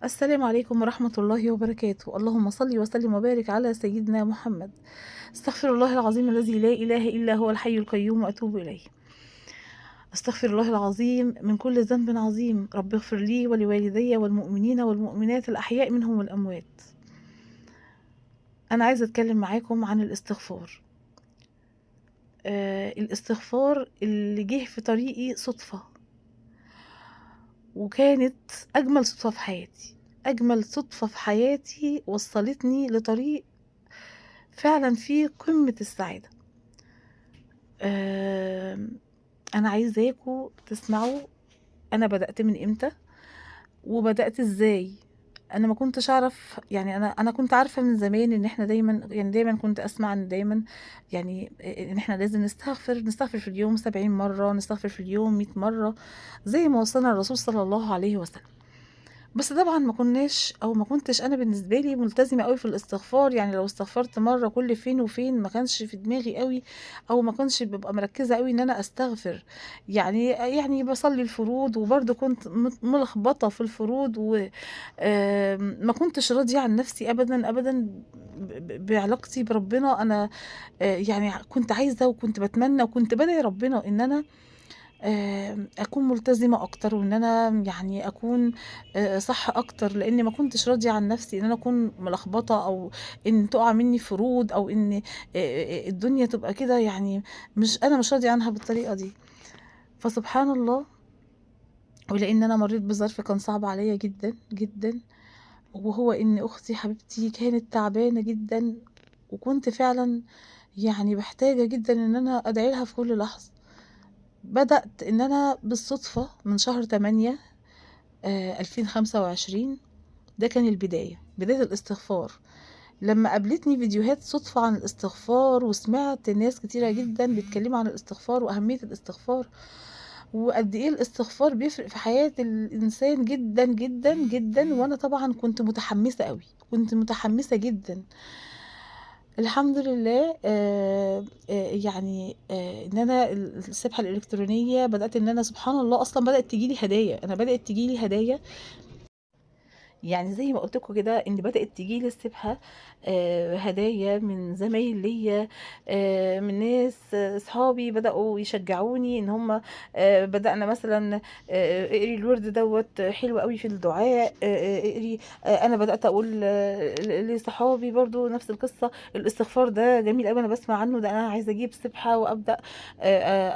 السلام عليكم ورحمة الله وبركاته. اللهم صل وسلم وبارك على سيدنا محمد. استغفر الله العظيم الذي لا إله إلا هو الحي القيوم وأتوب إليه. استغفر الله العظيم من كل ذنب عظيم. رب اغفر لي ولوالدي والمؤمنين والمؤمنات الأحياء منهم والأموات. أنا عايزة أتكلم معاكم عن الاستغفار. الاستغفار اللي جه في طريقي صدفة، وكانت أجمل صدفة في حياتي. أجمل صدفة في حياتي وصلتني لطريق فعلا فيه قمة السعادة. آمم، أنا عايزاكم تسمعوا أنا بدأت من إمتى، وبدأت إزاي. أنا ما كنتش أعرف، يعني أنا كنت عارفة من زمان إن إحنا دايمًا، يعني دايمًا كنت أسمع إن دايمًا يعني إن إحنا لازم نستغفر في اليوم 70 مرة، نستغفر في اليوم 100 مرة، زي ما وصّانا الرسول صلى الله عليه وسلم. بس طبعًا ما كنتش أنا بالنسبة لي ملتزمة أوي في الاستغفار. يعني لو استغفرت مرّة كل فين وفين ما كانش في دماغي أوي، أو ما كنتش بابقى مركّزة أوي إن أنا أستغفر. يعني باصلّي الفروض، وبرضه كنت ملخبطة في الفروض، و ما كنتش راضية عن نفسي أبدًا، أبدًا بعلاقتي بربنا. أنا يعني كنت عايزة وكنت باتمنى وكنت بادعي ربنا إن أنا أكون ملتزمة أكتر، وإن أنا يعني أكون صح أكتر، لإني ما كنتش راضية عن نفسي إن أنا أكون ملخبطة، أو إن تُقع منّي فروض، أو إن الدنيا تبقى كده، يعني أنا مش راضية عنها بالطريقة دي. فسبحان الله، ولإن أنا مرّيت بظرف كان صعب عليَّ جدًا، جدًا، وهو إن أختي حبيبتي كانت تعبانة جدًا، وكنت فعلًا يعني محتاجة جدًا إن أنا أدعي لها في كل لحظة. بدأت إن أنا بالصدفة من شهر 8 2025، ده كان البداية، بداية الاستغفار. لمّا قابلتني فيديوهات صُدفة عن الاستغفار، وسمعت ناس كتيرة جدًا بيتكلموا عن الاستغفار وأهمية الاستغفار، وقد إيه الاستغفار بيفرق في حياة الإنسان جدًا، جدًا، جدًا. وأنا طبعًا كنت متحمسة أوي، كنت متحمسة جدًا. الحمد لله، يعني إن أنا السبحة الإلكترونية بدأت إن أنا سبحان الله أصلًا بدأت تيجي لي هدايا. أنا بدأت تيجي لي هدايا، يعني زي ما قُلت لكم كده إن بدأت تيجي لي السبحة هدايا من زمايل ليّا، من ناس صحابي بدأوا يشجعوني إن هُم بدأنا مثلًا اقري الورد دوّة حلو أوي في الدعاء، اقري. أنا بدأت أقول لصحابي برضه نفس القصة، الاستغفار ده جميل أوي، أنا باسمع عنه، ده أنا عايزة أجيب سبحة وأبدأ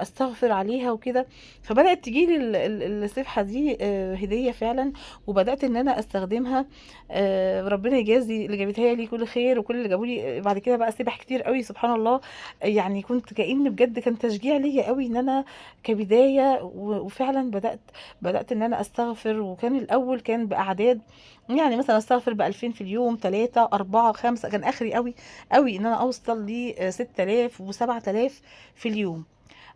أستغفر عليها وكده. فبدأت تيجي لي السبحة دي هدية فعلًا، وبدأت إن أنا أستخدمها. ربنا يجازي اللي جابتها لي كل خير، وكل اللي جابوا لي بعد كده بقى سبح كتير أوي سبحان الله. يعني كنت كأن بجد كان تشجيع ليّا أوي إن أنا كبداية، وفعلًا بدأت إن أنا أستغفر. وكان الأول كان بأعداد، يعني مثلًا أستغفر ب2000 في اليوم، 3، 4، 5، كان آخري أوي، أوي إن أنا أوصل ل6000 و7000 في اليوم.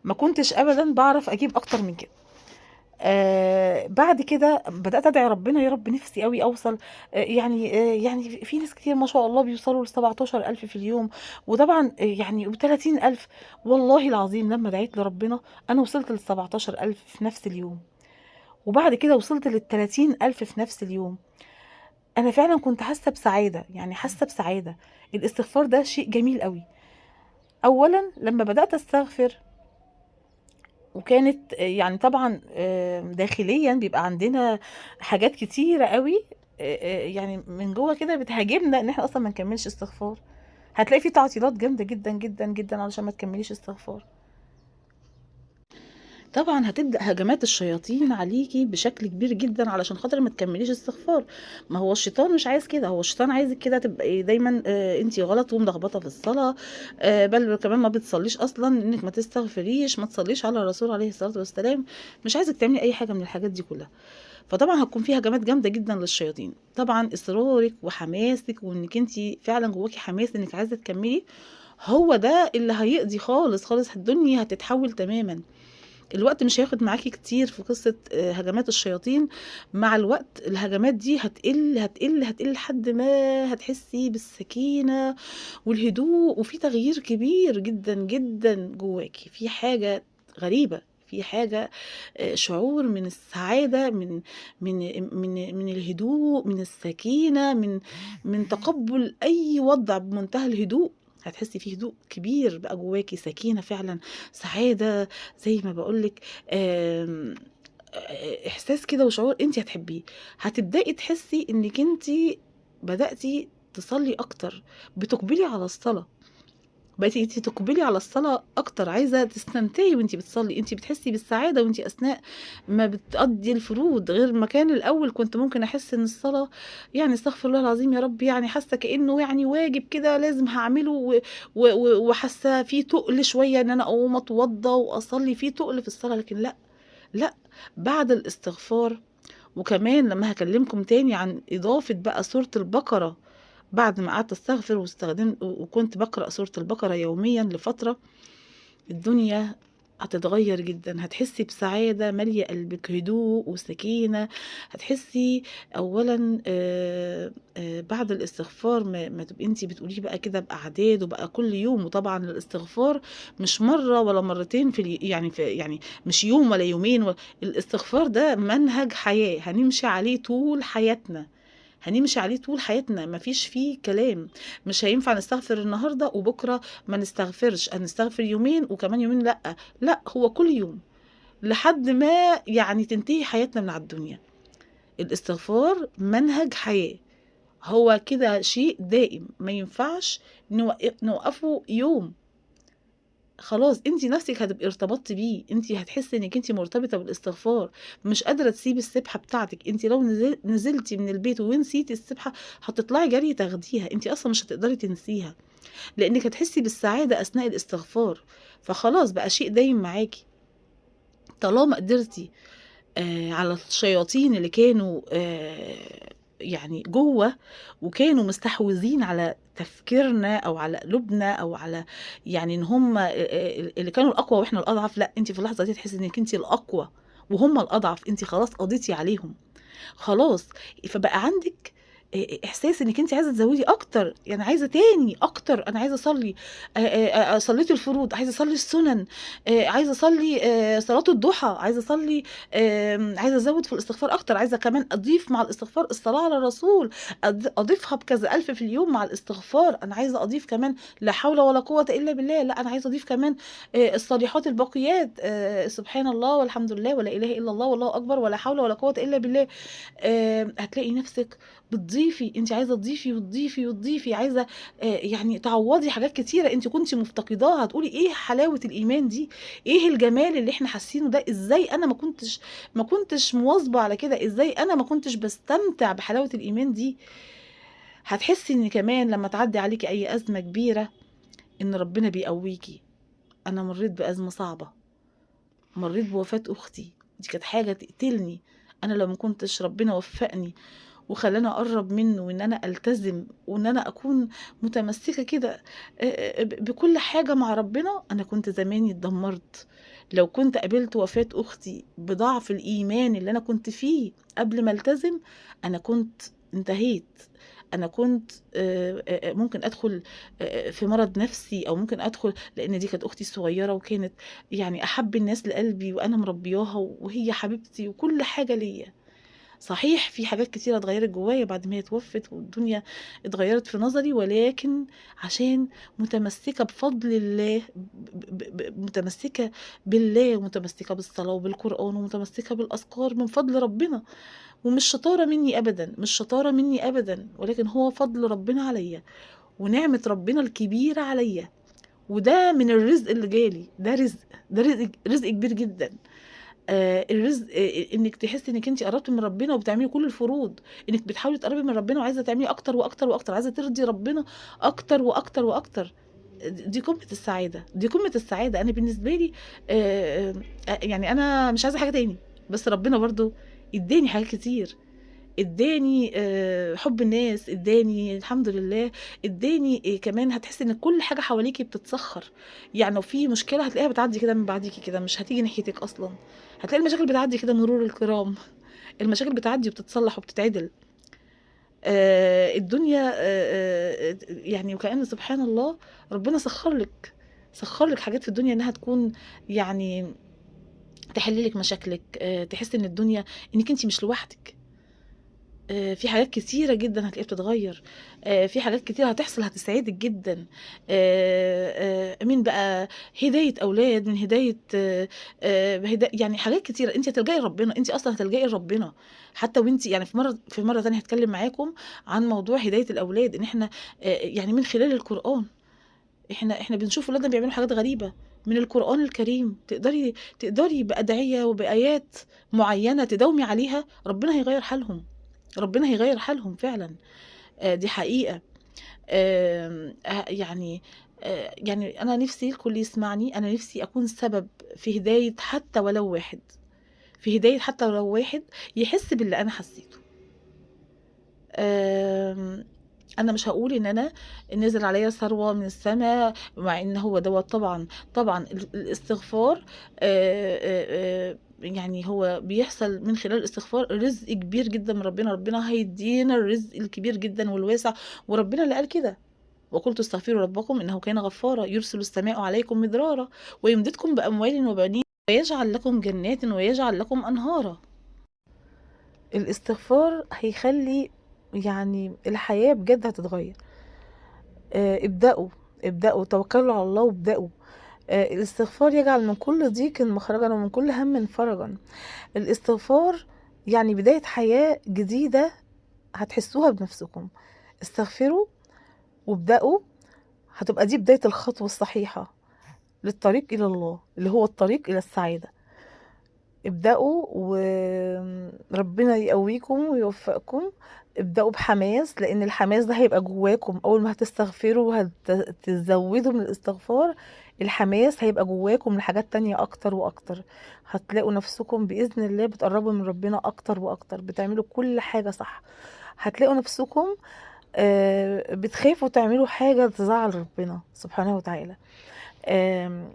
ما كنتش أبدًا باعرف أجيب أكتر من كده. بعد كده بدأت أدعي ربنا، يا رب نفسي أوي أوصل. يعني في ناس كتير ما شاء الله بيوصلوا ل17.000 في اليوم، وطبعًا يعني و30.000. والله العظيم لمّا دعيت لربنا أنا وصلت ل17.000 في نفس اليوم، وبعد كده وصلت ل30.000 في نفس اليوم. أنا فعلًا كنت حاسة بسعادة، يعني حاسة بسعادة. الاستغفار ده شيء جميل أوي. أولًا لمّا بدأت أستغفر، وكانت يعني طبعًا داخليًا بيبقى عندنا حاجات كتيرة أوي يعني من جوّه كده بتهاجمنا إن إحنا أصلًا ما نكمّلش استغفار. هتلاقي في تعطيلات جامدة جدًا، جدًا، جدًا علشان ما تكمّليش استغفار. طبعًا هتبدأ هجمات الشياطين عليكِ بشكل كبير جدًا علشان خاطر ما تكمّليش استغفار. ما هو الشيطان مش عايز كده، هو الشيطان عايزِك كده تبقي دايمًا أنتِ غلط وملخبطة في الصلاة، بل كمان ما بتصلّيش أصلًا، إنِّك ما تستغفريش، ما تصلّيش على الرسول عليه الصلاة والسلام. مش عايزِك تعملي أي حاجة من الحاجات دي كلّها. فطبعًا هتكون في هجمات جامدة جدًا للشياطين. طبعًا إصرارِك وحماسِك، وإنِّك أنتِ فعلًا جواكِ حماس إنِّك عايزة تكمّلي، هو ده اللي هيقضي خالص، خالص الدنيا هتتحوّل تمامًا. الوقت مش هياخد معاكِ كتير في قصة هجمات الشياطين. مع الوقت الهجمات دي هتقل، هتقل، هتقل لحد ما هتحسّي بالسكينة والهدوء، وفي تغيير كبير جدًا، جدًا جواكِ. في حاجة غريبة، في حاجة شعور من السعادة، من الهدوء، من السكينة، من تقبل أي وضع بمنتهى الهدوء. هتحسي فيه هدوء كبير بقى جواكي، سكينة فعلا، سعادة زي ما بقولك. آم، إحساس كده وشعور أنت هتحبيه. هتبدأي تحسي إنك أنت بدأتي تصلي أكتر، بتقبلي على الصلاة، بقيتي انت تقبلي على الصلاة اكتر، عايزة تستمتعي وانت بتصلي، انت بتحسي بالسعادة وانت اثناء ما بتقضي الفروض، غير ما كان الاول كنت ممكن احس ان الصلاة يعني استغفر الله العظيم يا رب، يعني حاسة كأنه يعني واجب كده لازم هعمله، وحاسة فيه تقل شوية ان انا اقوم اتوضى واصلي، فيه تقل في الصلاة. لكن لا، لا، بعد الاستغفار. وكمان لما هكلمكم تاني عن إضافة بقى سورة البقرة، بعد ما قعدت استغفر وكنت بقرأ سورة البقرة يوميا لفترة، الدنيا هتتغير جدا. هتحسي بسعادة مالية قلبك، هدوء وسكينة. هتحسي أولا بعد الاستغفار ما تبقي انتي بتقوليه بقى كده بأعداد وبقى كل يوم. وطبعا الاستغفار مش مرة ولا مرتين يعني مش يوم ولا يومين الاستغفار ده منهج حياة هنمشي عليه طول حياتنا، هنمشي عليه طول حياتنا، مفيش فيه كلام. مش هينفع نستغفر النهارده وبكره ما نستغفرش، هنستغفر يومين وكمان يومين لا، لا، هو كل يوم لحد ما يعني تنتهي حياتنا من على الدنيا. الاستغفار منهج حياة، هو كده شيء دائم، ما ينفعش نوقفه يوم. خلاص انت نفسك هتبقي ارتبطتي بيه، انت هتحسي انك انت مرتبطه بالاستغفار، مش قادره تسيبي السبحه بتاعتك. انت لو نزلتي من البيت ونسيتي السبحه هتطلعي جري تاخديها، انت اصلا مش هتقدري تنسيها، لانك هتحسي بالسعاده اثناء الاستغفار. فخلاص بقى شيء دايم معاكي. طالما قدرتي على الشياطين اللي كانوا يعني جوه وكانوا مستحوذين على تفكيرنا او على قلوبنا او على يعني ان هم اللي كانوا الاقوى واحنا الاضعف، لا، انت في اللحظه دي تحسي انك انت الاقوى وهم الاضعف، انت خلاص قضيتي عليهم، خلاص. فبقى عندك احساس انك انت عايزه تزودي اكتر، يعني عايزه تاني اكتر، انا عايزه اصلي، صليت الفروض، عايزه اصلي السنن، عايزه اصلي صلاه الضحى، عايزه اصلي، عايزه ازود في الاستغفار اكتر، عايزه كمان اضيف مع الاستغفار الصلاه على الرسول، اضيفها بكذا الف في اليوم مع الاستغفار. انا عايزه اضيف كمان لا حول ولا قوه الا بالله، لا، انا عايزه اضيف كمان الصالحات الباقيات، سبحان الله والحمد لله ولا اله الا الله والله اكبر ولا حول ولا قوه الا بالله. هتلاقي نفسك بتضيفي، انت عايزه تضيفي وتضيفي وتضيفي، عايزه يعني تعوضي حاجات كتيره انت كنت مفتقداها. هتقولي ايه حلاوه الايمان دي، ايه الجمال اللي احنا حاسينه ده، ازاي انا ما كنتش مواظبه على كده، ازاي انا ما كنتش بستمتع بحلاوه الايمان دي. هتحسي ان كمان لما تعدي عليكي اي ازمه كبيره ان ربنا بيقويكي. انا مريت بازمه صعبه، مريت بوفاه اختي، دي كانت حاجه تقتلني. انا لو ما كنتش ربنا وفقني وخلاني اقرب منه وان انا التزم وان انا اكون متمسكه كده بكل حاجه مع ربنا، انا كنت زماني اتدمرت. لو كنت قابلت وفاه اختي بضعف الايمان اللي انا كنت فيه قبل ما التزم، انا كنت انتهيت. انا كنت ممكن ادخل في مرض نفسي، او ممكن ادخل، لان دي كانت اختي الصغيره وكانت يعني احب الناس لقلبي وانا مربياها وهي حبيبتي وكل حاجه ليا. صحيح في حاجات كتيرة اتغيرت جوايا بعد ما هي توفت والدنيا اتغيرت في نظري، ولكن عشان متمسكة بفضل الله، متمسكة بالله ومتمسكة بالصلاة وبالقرآن ومتمسكة بالأذكار من فضل ربنا. ومش شطارة مني أبدا، مش شطارة مني أبدا، ولكن هو فضل ربنا عليا ونعمة ربنا الكبيرة عليا. وده من الرزق اللي جالي، ده رزق، ده رزق كبير جدا. الرزق انك تحسي انك انت قربتي من ربنا وبتعملي كل الفروض، انك بتحاولي تقربي من ربنا وعايزه تعملي اكتر واكتر واكتر، عايزه ترضي ربنا اكتر واكتر واكتر. دي قمه السعاده، دي قمه السعاده. انا بالنسبه لي يعني انا مش عايزه حاجه تاني، بس ربنا برضو اداني حاجات كتير، اداني حب الناس، اداني الحمد لله، اداني كمان هتحسي ان كل حاجه حواليكي بتتسخر. يعني لو في مشكله هتلاقيها بتعدي كده من بعديكي كده، مش هتيجي ناحيتك اصلا. هتلاقي المشاكل بتعدي كده مرور الكرام، المشاكل بتعدي وبتتصلح وبتتعدل. الدنيا يعني وكأن سبحان الله ربنا سخر لك حاجات في الدنيا انها تكون يعني تحل لك مشاكلك، تحسي ان الدنيا انك انت مش لوحدك. في حاجات كتيرة جدًا هتلاقيها بتتغيّر، في حاجات كتيرة هتحصل هتسعدِك جدًا، من بقى هداية أولاد، من هداية يعني حاجات كتيرة، أنتِ هتلجئي لربنا، أنتِ أصلًا هتلجئي لربنا، حتى وأنتِ يعني في مرة تانية هاتكلم معاكم عن موضوع هداية الأولاد، إن إحنا يعني من خلال القرآن، إحنا بنشوف ولادنا بيعملوا حاجات غريبة، من القرآن الكريم تقدري بأدعية وبآيات معيّنة تداومي عليها، ربنا هيغيّر حالهم. ربنا هيغيّر حالهم فعلًا، دي حقيقة. يعني أنا نِفْسي الكل يسمعني، أنا نِفْسي أكون سبب في هداية حتى ولو واحد، في هداية حتى ولو واحد يحس باللي أنا حسّيته. آمم، أنا مش هاقول إن أنا نزل عليَّ ثروة من السما، مع إن هو دوّة طبعًا الاستغفار يعني هو بيحصل من خلال الاستغفار رزق كبير جدًا من ربنا، ربنا هيدّينا الرزق الكبير جدًا والواسع، وربنا اللي قال كده، وقُلتُ استغفروا ربكم إنه كان غفارا، يرسل السماء عليكم مدرارا، ويمددكم بأموال وبنين، ويجعل لكم جنات ويجعل لكم أنهارا. الاستغفار هيخلّي يعني الحياة بجد هتتغيّر. ابدأوا توكّلوا على الله وابدأوا. الاستغفار يجعل من كل ضيق مخرجًا ومن كل هَم فرجًا. الاستغفار يعني بداية حياة جديدة هتحسّوها بنفسكم. استغفروا وابدأوا، هتبقى دي بداية الخطوة الصحيحة للطريق إلى الله، اللي هو الطريق إلى السعادة. ابدأوا وربنا يقويكم ويوفقكم. ابدأوا بحماس، لأن الحماس ده هيبقى جواكم أول ما هتستغفروا تزودوا من الاستغفار، الحماس هيبقى جواكم لحاجات تانية أكتر وأكتر. هتلاقوا نفسكم بإذن الله بتقربوا من ربنا أكتر وأكتر، بتعملوا كل حاجة صح. هتلاقوا نفسكم بتخافوا تعملوا حاجة تزعل ربنا سبحانه وتعالى. آم،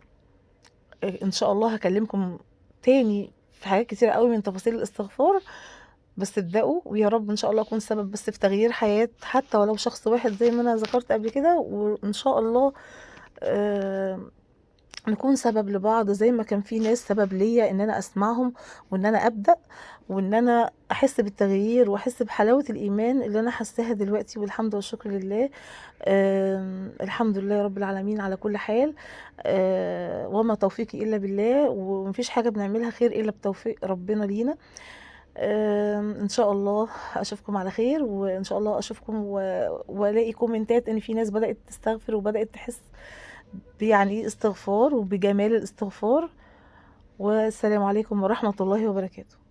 إن شاء الله هاكلمكم تاني في حاجات كتيرة أوي من تفاصيل الاستغفار، بس ابدأوا ويا رب إن شاء الله أكون سبب بس في تغيير حياة حتى ولو شخص واحد زي ما أنا ذكرت قبل كده، وإن شاء الله نكون سبب لبعض زي ما كان في ناس سبب ليّا إن أنا أسمعهم وإن أنا أبدأ وإن أنا أحس بالتغيير وأحس بحلاوة الإيمان اللي أنا حاساها دلوقتي، والحمد والشكر لله. الحمد لله رب العالمين على كل حال. وما توفيقي إلا بالله، وما فيش حاجة بنعملها خير إلا بتوفيق ربنا لينا. إن شاء الله أشوفكم على خير، وإن شاء الله أشوفكم وألاقي كومنتات إن في ناس بدأت تستغفر وبدأت تحس بيعني إيه استغفار وبجمال الاستغفار. والسلام عليكم ورحمة الله وبركاته.